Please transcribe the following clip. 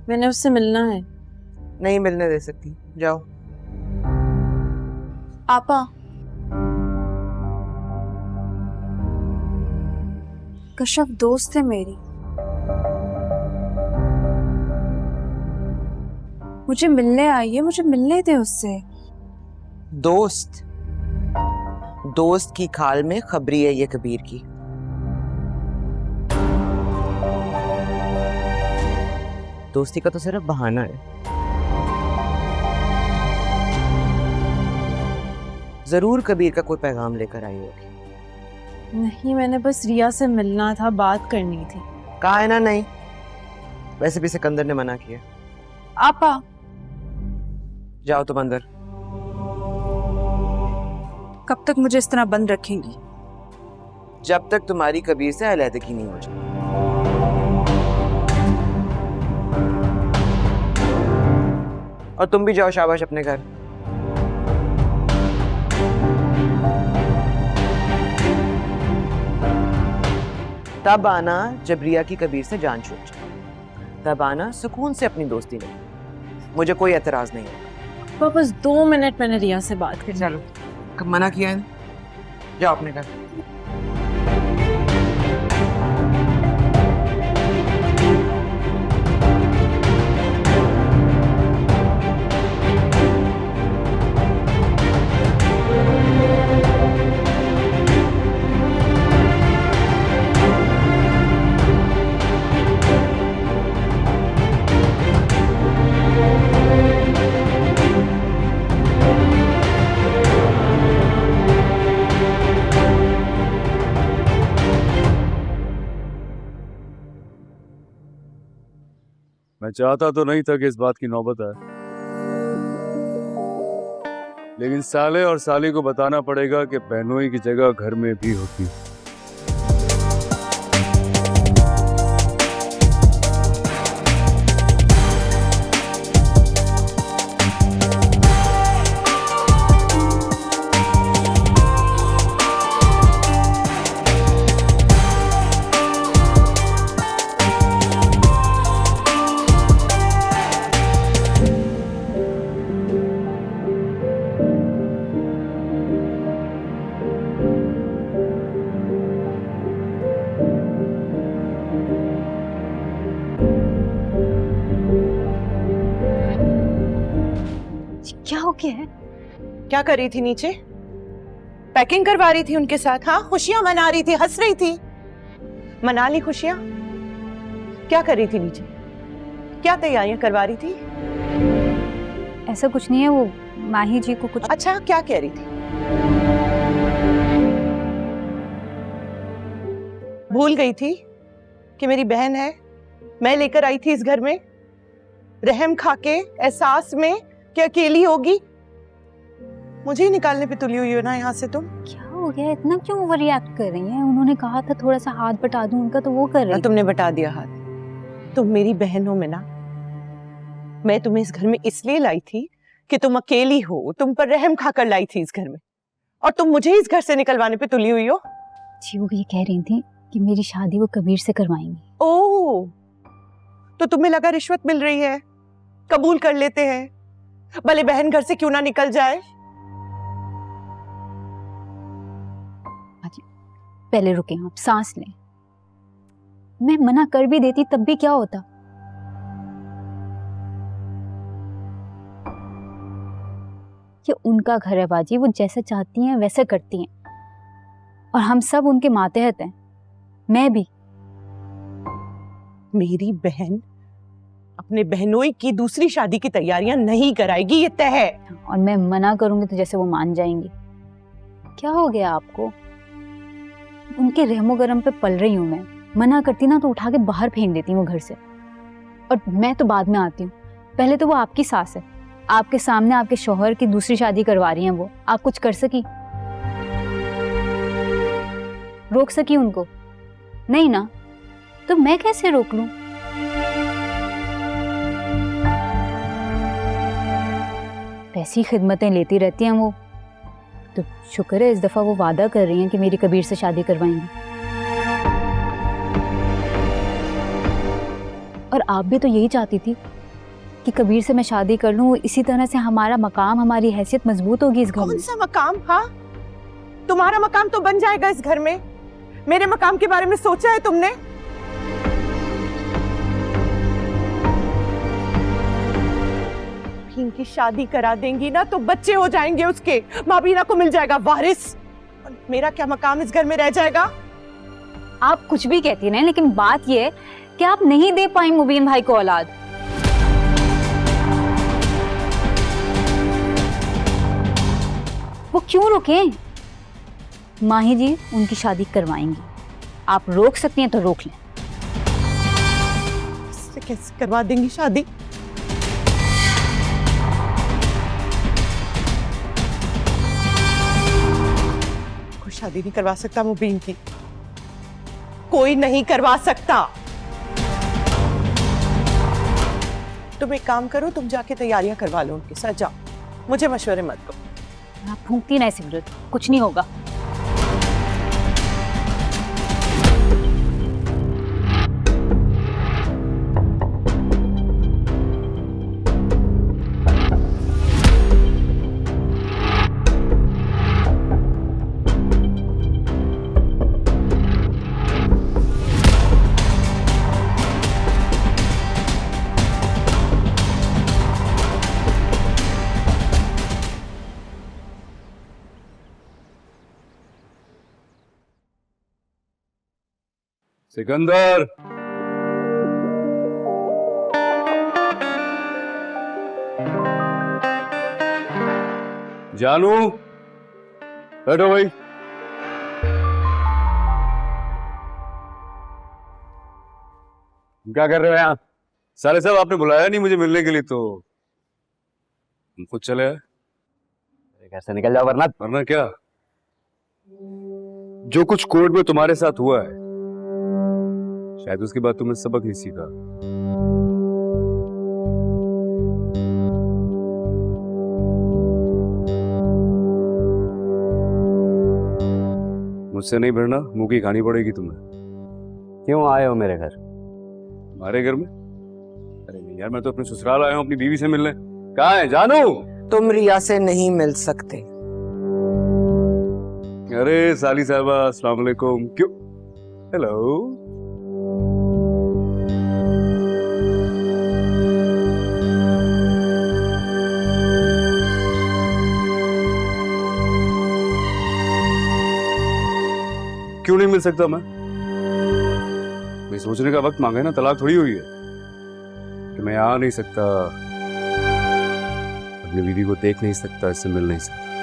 मैंने उससे मिलना है। नहीं मिलने दे सकती, जाओ। आपा, कश्यप दोस्त है मेरी, मुझे मिलने आई है, मुझे मिलने दे उससे। दोस्त? दोस्त की खाल में खबरी है ये कबीर की। दोस्ती का तो सिर्फ बहाना है। जरूर कबीर का कोई पैगाम लेकर आई होगी। नहीं, मैंने बस रिया से मिलना था, बात करनी थी। कहा है ना नहीं। वैसे भी सिकंदर ने मना किया। आपा, जाओ तुम अंदर। कब तक मुझे इस तरह बंद रखेंगी? जब तक तुम्हारी कबीर से अलहदगी नहीं हो जाए। और तुम भी जाओ शाबाश अपने घर। तब आना जब रिया की कबीर से जान छूट जाए। तब आना सुकून से अपनी दोस्ती में। मुझे कोई एतराज नहीं है। बस 2 मिनट मैंने रिया से बात करनी। चलो, कब मना किया है? जाओ अपने घर। मैं चाहता तो नहीं था कि इस बात की नौबत आए, लेकिन साले और साली को बताना पड़ेगा कि बहनोई की जगह घर में भी होती है। क्या हो गया है? क्या कर रही थी नीचे? पैकिंग करवा रही थी उनके साथ। हाँ, खुशियां मना रही थी, हंस रही थी। मना ली खुशियां? क्या कर रही थी नीचे? क्या तैयारियां करवा रही थी? ऐसा कुछ नहीं है, वो माही जी को कुछ। अच्छा, क्या कह रही थी? भूल गई थी कि मेरी बहन है, मैं लेकर आई थी इस घर में, रहम खा के एहसास में कि अकेली होगी। मुझे ही निकालने पे तुली हुई हो ना यहाँ से तुम। क्या हो गया, इतना क्यों ओवर रिएक्ट कर रही हैं? उन्होंने कहा था थोड़ा सा हाथ बटा दूं उनका, तो वो कर रही। तुमने बटा दिया हाथ। तुम मेरी बहन हो मिना। मैं तुम्हें इस घर में इसलिए लाई थी कि तुम अकेली हो, तुम पर रहम खाकर लाई थी इस घर में, और तुम मुझे इस घर से निकलवाने पे तुली हुई हो। जी वो ये कह रही थी कि मेरी शादी वो कबीर से करवाएंगी। ओह, तो तुम्हें लगा रिश्वत मिल रही है, कबूल कर लेते हैं, भले बहन घर से क्यों ना निकल जाए। पहले रुके, आप सांस लें। मैं मना कर भी देती तब भी क्या होता? ये उनका घर है बाजी, वो जैसा चाहती हैं वैसे करती हैं, और हम सब उनके मातहत हैं, मैं भी। मेरी बहन अपने बहनोई की दूसरी शादी की तैयारियां नहीं कराएगी, ये तय है। और मैं मना करूंगी तो जैसे वो मान जाएंगी। क्या हो गया आपको? उनके रहमो गरम पे पल रही हूं मैं। मना करती ना तो उठा के बाहर फेंक देती वो घर से, और मैं तो बाद में आती हूँ। पहले तो वो आपकी सास है, आपके सामने आपके शौहर की दूसरी शादी करवा रही हैं वो। आप कुछ कर सकी? रोक सकी उनको? नहीं ना, तो मैं कैसे रोक लूं? ऐसी खिदमतें लेती रहती हैं वो। तो शुक्र है इस दफा वो वादा कर रही हैं कि मेरी कबीर से शादी करवाएंगी। और आप भी तो यही चाहती थी कि कबीर से मैं शादी कर लूं, इसी तरह से हमारा मकाम, हमारी हैसियत मजबूत होगी इस घर में। कौन सा मकाम? हाँ, तुम्हारा मकाम तो बन जाएगा इस घर में। मेरे मकाम के बारे में सोचा है तुमने? इनकी शादी करा देंगी ना तो बच्चे हो जाएंगे उसके, माबीना को मिल जाएगा वारिस, और मेरा क्या मकाम इस घर में रह जाएगा? आप कुछ भी कहती हैं, लेकिन बात यह है कि आप नहीं दे पाई मुबीन भाई को औलाद। वो क्यों रुके? माही जी उनकी शादी करवाएंगी, आप रोक सकती हैं तो रोक लें। इससे कैसे करवा देंगी शादी? कोई शादी नहीं करवा सकता मुबीन की, कोई नहीं करवा सकता। तुम एक काम करो, तुम जाके तैयारियां करवा लो उनके साथ, जाओ, मुझे मशवरे मत दो। आप फूंकती ना सिगरेट, कुछ नहीं होगा। सिकंदर, जानू, बैठो भाई। क्या कर रहे हो यहाँ? साले साहब आपने बुलाया नहीं मुझे मिलने के लिए, तो हम खुद चले आए। घर से निकल जाओ वरना क्या? जो कुछ कोर्ट में तुम्हारे साथ हुआ है, शायद उसके बाद तुमने सबक नहीं सीखा। मुझसे नहीं भिड़ना, मुंह की खानी पड़ेगी तुम्हें। क्यों आए हो मेरे घर? हमारे घर में? अरे नहीं यार, मैं तो अपने ससुराल आया हूँ अपनी बीवी से मिलने। कहाँ है जानू? तुम रिया से नहीं मिल सकते। अरे साली साहबा, अस्सलाम वालेकुम। क्यों? हेलो। क्यों नहीं मिल सकता मैं? सोचने का वक्त मांगे ना, तलाक थोड़ी हुई है कि मैं आ नहीं सकता, अपनी बीवी को देख नहीं सकता, इससे मिल नहीं सकता।